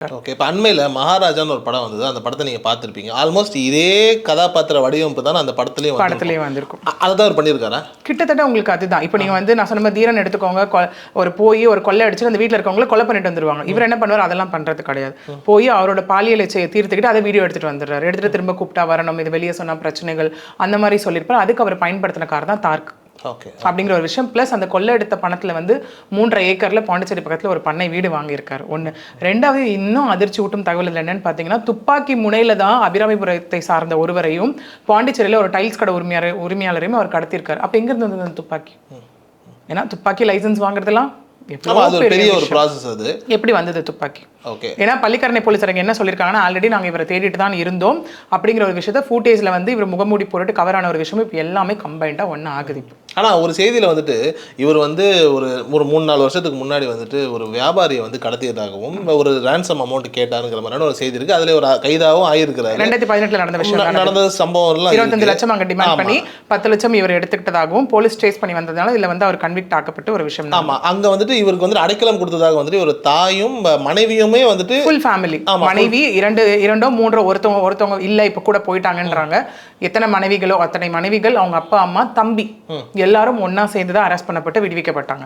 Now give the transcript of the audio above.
Okay. இப்போ அண்மையில் மகாராஜான்னு ஒரு படம் வந்தது. அந்த படத்தை நீங்கள் பார்த்துருப்பீங்க. ஆல்மோஸ்ட் இதே கதாபாத்திர வடிவமைப்பு தான் அந்த படத்துலேயும் வந்திருக்கும். அதை தான் அவர் பண்ணியிருக்காரா? கிட்டத்தட்ட உங்களுக்கு அதுதான். இப்போ நீங்கள் வந்து நான் சொன்ன மாதிரி தீரன் எடுத்துக்கோங்க. ஒரு கொள்ளை அடிச்சு அந்த வீட்டில் இருக்கவங்கள கொலை பண்ணிட்டு வந்துருவாங்க. இவர் என்ன பண்ணுவார்? அதெல்லாம் பண்ணுறது கிடையாது. போய் அவரோட பாலியலை தீர்த்துக்கிட்டு அதை வீடியோ எடுத்துகிட்டு வந்துடுறாரு. எடுத்துகிட்டு திரும்ப கூப்பிட்டா வரணும், இது வெளியே சொன்னால் பிரச்சனைகள் அந்த மாதிரி சொல்லியிருப்பார். அதுக்கு அவர் பயன்படுத்தின கார் தான் தார்க் அப்படிங்கிற ஒரு விஷயம். பிளஸ் அந்த கொள்ளை எடுத்த பணத்துல வந்து 3.5 ஏக்கர்ல பாண்டிச்சேரி பக்கத்துல ஒரு பண்ணை வீடு வாங்கியிருக்காரு. ஒண்ணு. ரெண்டாவது இன்னும் அதிர்ச்சி ஊட்டும் தகவல் என்னன்னு பாத்தீங்கன்னா, துப்பாக்கி முனையில தான் அபிராமிபுரத்தை சார்ந்த ஒருவரையும் பாண்டிச்சேரியில ஒரு டைல்ஸ் கடை உரிமையாளரையும் அவர் கடத்தியிருக்காரு. அப்ப எங்க இருந்து வந்தது அந்த துப்பாக்கி? ஏன்னா துப்பாக்கி லைசன்ஸ் வாங்குறதெல்லாம் பெரிய ஒரு ப்ராசஸ். அது எப்படி வந்தது துப்பாக்கி? ஓகே. ஏன்னா பள்ளிக்கரணை போலீசாரங்க என்ன சொல்லியிருக்காங்கன்னா, ஆல்ரெடி நாங்கள் இவரை தேடிட்டு தான் இருந்தோம் அப்படிங்கிற ஒரு விஷயத்த ஃபுட்டேஜில் வந்து இவர் முகமூடி போட்டு கவரான ஒரு விஷயம் இப்போ எல்லாமே கம்பைண்டாக ஒன்று ஆகுது. ஆனால் ஒரு செய்தியில் வந்துட்டு இவர் வந்து ஒரு 3-4 வருஷத்துக்கு முன்னாடி வந்துட்டு ஒரு வியாபாரியை வந்து கடத்தியதாகவும் ஒரு ரேன்சம் அமௌண்ட் கேட்டாருங்கிற மாதிரியான ஒரு செய்தி இருக்குது. அதில் ஒரு கைதாகவும் ஆயிருக்கிறார். 2018 நடந்த விஷயம் நடந்த சம்பவம் 25 லட்சம் அங்கே டிமாண்ட் பண்ணி 10 லட்சம் இவர் எடுத்துக்கிட்டதாகவும் போலீஸ் ட்ரேஸ் பண்ணி வந்ததுனால இதில் வந்து அவர் கன்விக்ட் ஆக்கப்பட்ட ஒரு விஷயம். ஆமாம். அங்கே வந்துட்டு இவருக்கு வந்து அடைக்கலம் கொடுத்ததாக வந்துட்டு ஒரு தாயும் மனைவியுமே வந்துட்டு ஃபுல் ஃபேமிலி, மனைவி இரண்டோ மூன்றோ ஒருத்தவங்க இல்லை இப்போ கூட போயிட்டாங்கன்றாங்க. எத்தனை மனைவிகளோ அத்தனை மனைவிகள், அவங்க அப்பா அம்மா தம்பி எல்லாரும் ஒன்னா சேர்ந்து தான் அரெஸ்ட் பண்ணப்பட்டு விடுவிக்கப்பட்டாங்க.